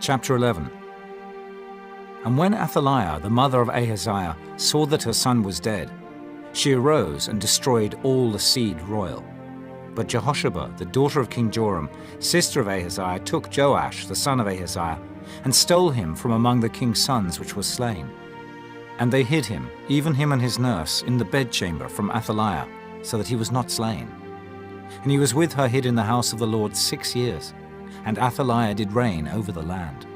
Chapter 11. And when Athaliah, the mother of Ahaziah, saw that her son was dead, she arose and destroyed all the seed royal. But Jehosheba, the daughter of King Joram, sister of Ahaziah, took Joash, the son of Ahaziah, and stole him from among the king's sons which was slain. And they hid him, even him and his nurse, in the bedchamber from Athaliah, so that he was not slain. And he was with her hid in the house of the Lord 6 years. And Athaliah did reign over the land.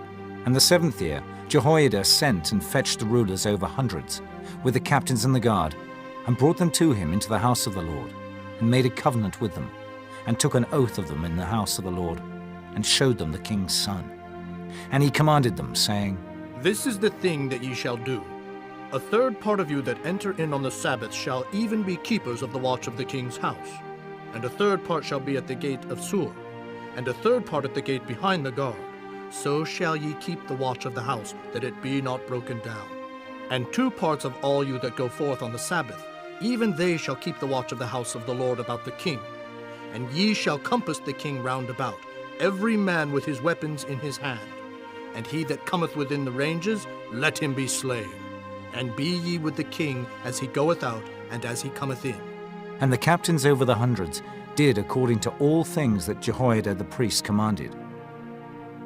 And the 7th year Jehoiada sent and fetched the rulers over hundreds, with the captains and the guard, and brought them to him into the house of the Lord, and made a covenant with them, and took an oath of them in the house of the Lord, and showed them the king's son. And he commanded them, saying, This is the thing that ye shall do. A third part of you that enter in on the Sabbath shall even be keepers of the watch of the king's house. And a third part shall be at the gate of Sur, and a third part at the gate behind the guard. So shall ye keep the watch of the house, that it be not broken down. And 2 parts of all you that go forth on the Sabbath, even they shall keep the watch of the house of the Lord about the king. And ye shall compass the king round about, every man with his weapons in his hand. And he that cometh within the ranges, let him be slain. And be ye with the king as he goeth out, and as he cometh in. And the captains over the hundreds did according to all things that Jehoiada the priest commanded.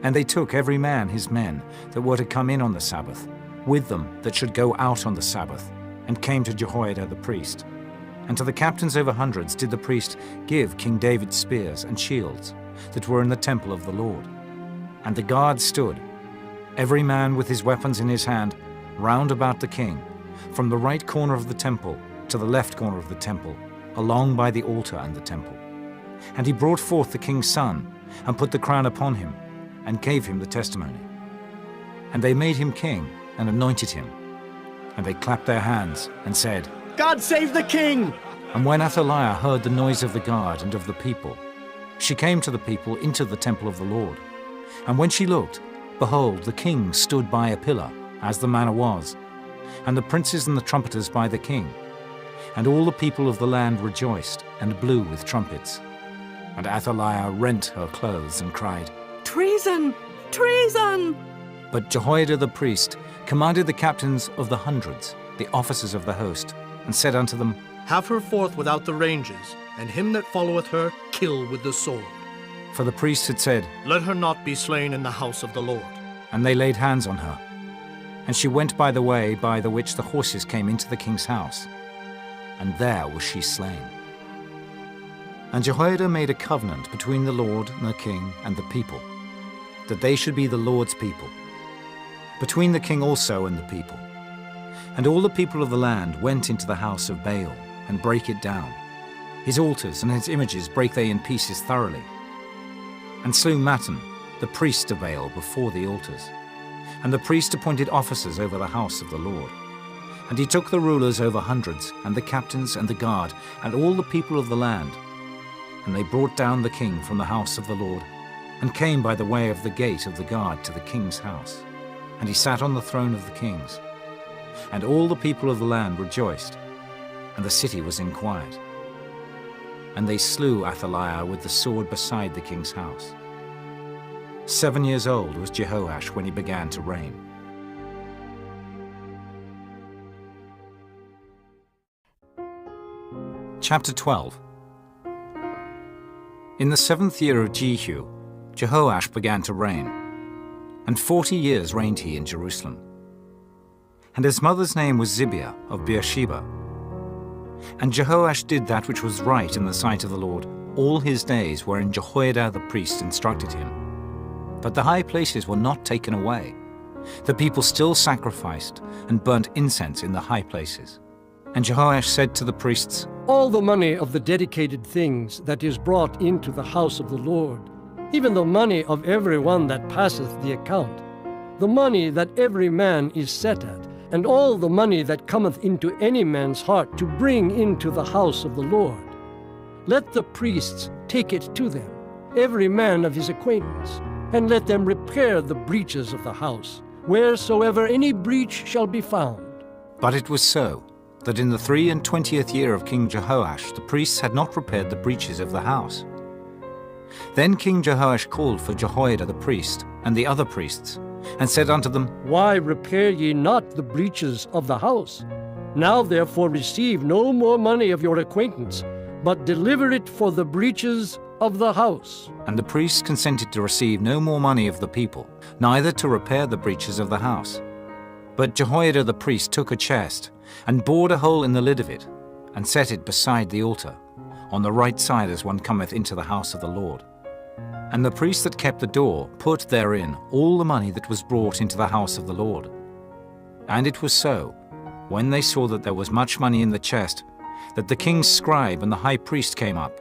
And they took every man his men that were to come in on the Sabbath, with them that should go out on the Sabbath, and came to Jehoiada the priest. And to the captains over hundreds did the priest give King David's spears and shields that were in the temple of the Lord. And the guard stood, every man with his weapons in his hand, round about the king, from the right corner of the temple to the left corner of the temple, along by the altar and the temple. And he brought forth the king's son, and put the crown upon him, and gave him the testimony. And they made him king, and anointed him. And they clapped their hands, and said, God save the king! And when Athaliah heard the noise of the guard and of the people, she came to the people into the temple of the Lord. And when she looked, behold, the king stood by a pillar, as the manner was, and the princes and the trumpeters by the king. And all the people of the land rejoiced, and blew with trumpets. And Athaliah rent her clothes, and cried, Treason! Treason! But Jehoiada the priest commanded the captains of the hundreds, the officers of the host, and said unto them, Have her forth without the ranges, and him that followeth her kill with the sword. For the priest had said, Let her not be slain in the house of the Lord. and they laid hands on her. And she went by the way by the which the horses came into the king's house, and there was she slain. And Jehoiada made a covenant between the Lord and the king and the people, that they should be the Lord's people, between the king also and the people. And all the people of the land went into the house of Baal, and brake it down. His altars and his images brake they in pieces thoroughly, and slew Mattan, the priest of Baal, before the altars. And the priest appointed officers over the house of the Lord. And he took the rulers over hundreds, and the captains and the guard, and all the people of the land. And they brought down the king from the house of the Lord, and came by the way of the gate of the guard to the king's house. And he sat on the throne of the kings. And all the people of the land rejoiced, and the city was in quiet. And they slew Athaliah with the sword beside the king's house. 7 years old was Jehoash when he began to reign. Chapter 12. In the 7th year of Jehu, Jehoash began to reign, and 40 years reigned he in Jerusalem. And his mother's name was Zibiah of Beersheba. And Jehoash did that which was right in the sight of the Lord all his days wherein Jehoiada the priest instructed him. But the high places were not taken away. The people still sacrificed and burnt incense in the high places. And Jehoash said to the priests, All the money of the dedicated things that is brought into the house of the Lord, even the money of every one that passeth the account, the money that every man is set at, and all the money that cometh into any man's heart to bring into the house of the Lord, let the priests take it to them, every man of his acquaintance, and let them repair the breaches of the house, wheresoever any breach shall be found. But it was so, that in the 23rd year of King Jehoash the priests had not repaired the breaches of the house. Then King Jehoash called for Jehoiada the priest, and the other priests, and said unto them, Why repair ye not the breaches of the house? Now therefore receive no more money of your acquaintance, but deliver it for the breaches of the house. And the priests consented to receive no more money of the people, neither to repair the breaches of the house. But Jehoiada the priest took a chest, and bored a hole in the lid of it, and set it beside the altar, on the right side as one cometh into the house of the Lord. And the priest that kept the door put therein all the money that was brought into the house of the Lord. And it was so, when they saw that there was much money in the chest, that the king's scribe and the high priest came up,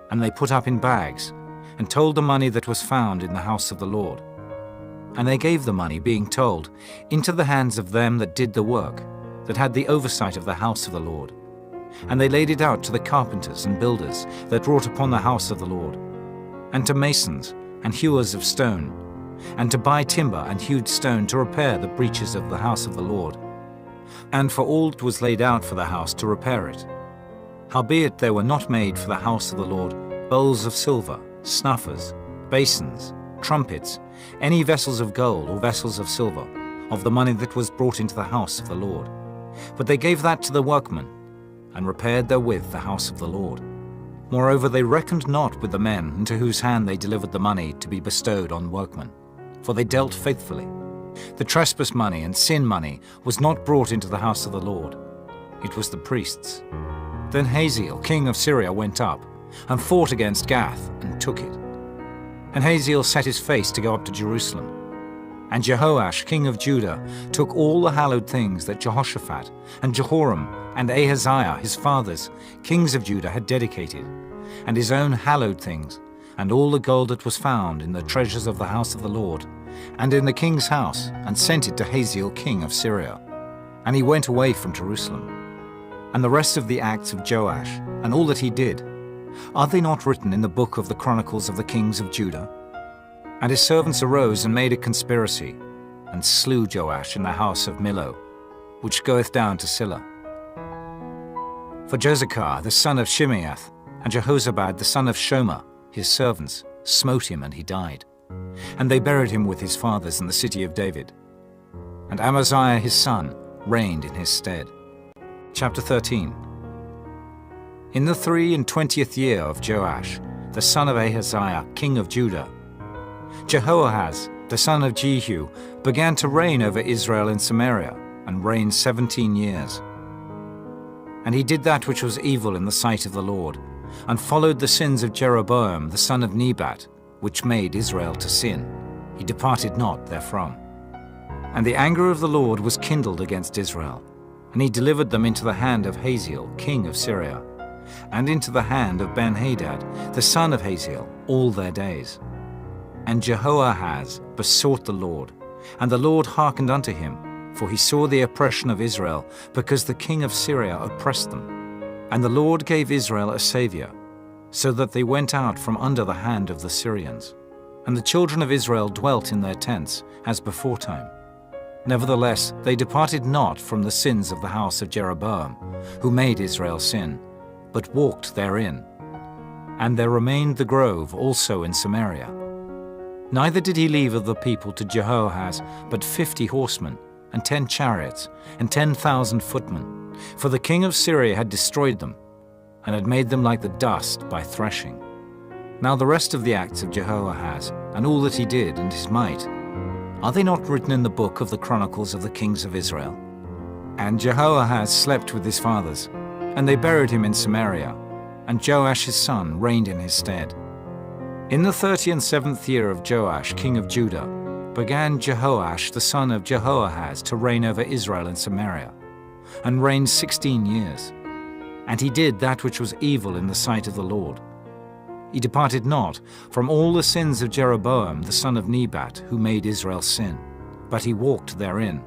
and they put up in bags, and told the money that was found in the house of the Lord. And they gave the money, being told, into the hands of them that did the work, that had the oversight of the house of the Lord. And they laid it out to the carpenters and builders that wrought upon the house of the Lord, and to masons and hewers of stone, and to buy timber and hewed stone to repair the breaches of the house of the Lord, and for all that was laid out for the house to repair it. Howbeit there were not made for the house of the Lord bowls of silver, snuffers, basins, trumpets, any vessels of gold or vessels of silver, of the money that was brought into the house of the Lord. But they gave that to the workmen, and repaired therewith the house of the Lord. Moreover, they reckoned not with the men into whose hand they delivered the money to be bestowed on workmen, for they dealt faithfully. The trespass money and sin money was not brought into the house of the Lord. It was the priests. Then Hazael, king of Syria, went up, and fought against Gath, and took it. And Hazael set his face to go up to Jerusalem. And Jehoash, king of Judah, took all the hallowed things that Jehoshaphat, and Jehoram, and Ahaziah, his fathers, kings of Judah, had dedicated, and his own hallowed things, and all the gold that was found in the treasures of the house of the Lord, and in the king's house, and sent it to Hazael, king of Syria. And he went away from Jerusalem. And the rest of the acts of Joash, and all that he did, are they not written in the book of the Chronicles of the kings of Judah? And his servants arose and made a conspiracy, and slew Joash in the house of Millo, which goeth down to Silla. For Jozachar the son of Shimeath, and Jehozabad the son of Shomer, his servants, smote him, and he died. And they buried him with his fathers in the city of David. And Amaziah his son reigned in his stead. Chapter 13. In the 23 year of Joash, the son of Ahaziah, king of Judah, Jehoahaz, the son of Jehu, began to reign over Israel in Samaria, and reigned 17 years. And he did that which was evil in the sight of the Lord, and followed the sins of Jeroboam the son of Nebat, which made Israel to sin. He departed not therefrom. And the anger of the Lord was kindled against Israel, and he delivered them into the hand of Hazael, king of Syria, and into the hand of Ben-Hadad, the son of Hazael, all their days. And Jehoahaz besought the Lord, and the Lord hearkened unto him, for he saw the oppression of Israel, because the king of Syria oppressed them. And the Lord gave Israel a saviour, so that they went out from under the hand of the Syrians. And the children of Israel dwelt in their tents, as beforetime. Nevertheless, they departed not from the sins of the house of Jeroboam, who made Israel sin, but walked therein. And there remained the grove also in Samaria. Neither did he leave of the people to Jehoahaz but 50 horsemen, and 10 chariots, and 10,000 footmen, for the king of Syria had destroyed them, and had made them like the dust by threshing. Now the rest of the acts of Jehoahaz, and all that he did, and his might, are they not written in the book of the Chronicles of the kings of Israel? And Jehoahaz slept with his fathers, and they buried him in Samaria, and Joash his son reigned in his stead. In the 37th year of Joash, king of Judah, began Jehoash the son of Jehoahaz to reign over Israel in Samaria, and reigned 16 years. And he did that which was evil in the sight of the Lord. He departed not from all the sins of Jeroboam the son of Nebat, who made Israel sin, but he walked therein.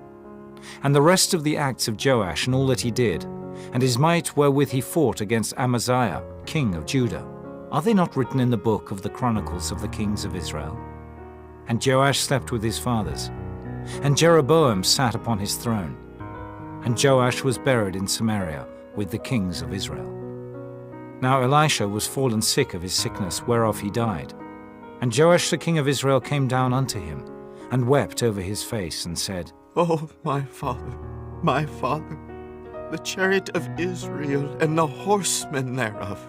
And the rest of the acts of Joash and all that he did, and his might wherewith he fought against Amaziah, king of Judah, are they not written in the book of the Chronicles of the kings of Israel? And Joash slept with his fathers, and Jeroboam sat upon his throne, and Joash was buried in Samaria with the kings of Israel. Now Elisha was fallen sick of his sickness, whereof he died. And Joash the king of Israel came down unto him, and wept over his face, and said, Oh, my father, the chariot of Israel and the horsemen thereof.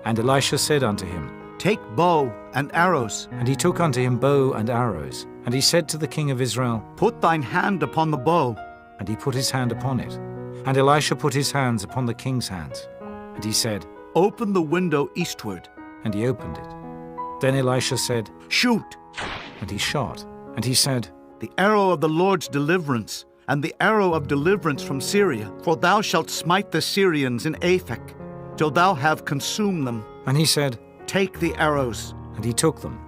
And Elisha said unto him, Take bow and arrows. and he took unto him bow and arrows. And he said to the king of Israel, Put thine hand upon the bow. and he put his hand upon it. And Elisha put his hands upon the king's hands. And he said, Open the window eastward. and he opened it. Then Elisha said, Shoot. and he shot. And he said, The arrow of the Lord's deliverance, and the arrow of deliverance from Syria. For thou shalt smite the Syrians in Aphek, till thou have consumed them. and he said, Take the arrows. and he took them.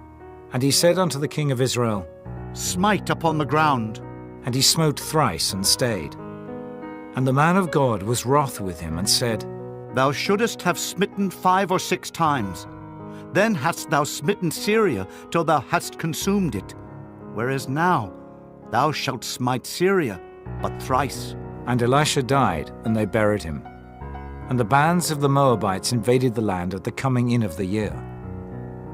And he said unto the king of Israel, Smite upon the ground. and he smote thrice and stayed. And the man of God was wroth with him, and said, Thou shouldest have smitten 5 or 6 times. Then hast thou smitten Syria till thou hast consumed it. Whereas now thou shalt smite Syria but thrice. And Elisha died, and they buried him. And the bands of the Moabites invaded the land at the coming in of the year.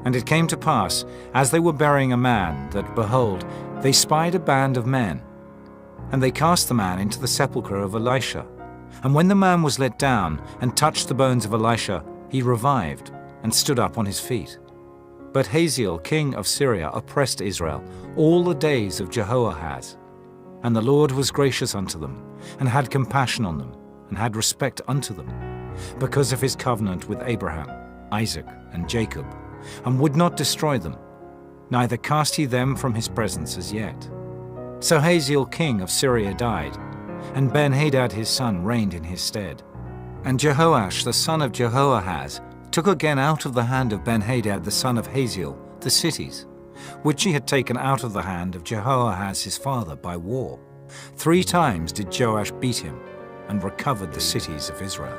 And it came to pass, as they were burying a man, that, behold, they spied a band of men. And they cast the man into the sepulchre of Elisha. And when the man was let down, and touched the bones of Elisha, he revived, and stood up on his feet. But Hazael king of Syria oppressed Israel all the days of Jehoahaz. And the Lord was gracious unto them, and had compassion on them, and had respect unto them, because of his covenant with Abraham, Isaac, and Jacob, and would not destroy them, neither cast he them from his presence as yet. So Hazael king of Syria died, and Ben-Hadad his son reigned in his stead. And Jehoash the son of Jehoahaz took again out of the hand of Ben-Hadad the son of Hazael the cities, which he had taken out of the hand of Jehoahaz his father by war. 3 times did Joash beat him, and recovered the cities of Israel.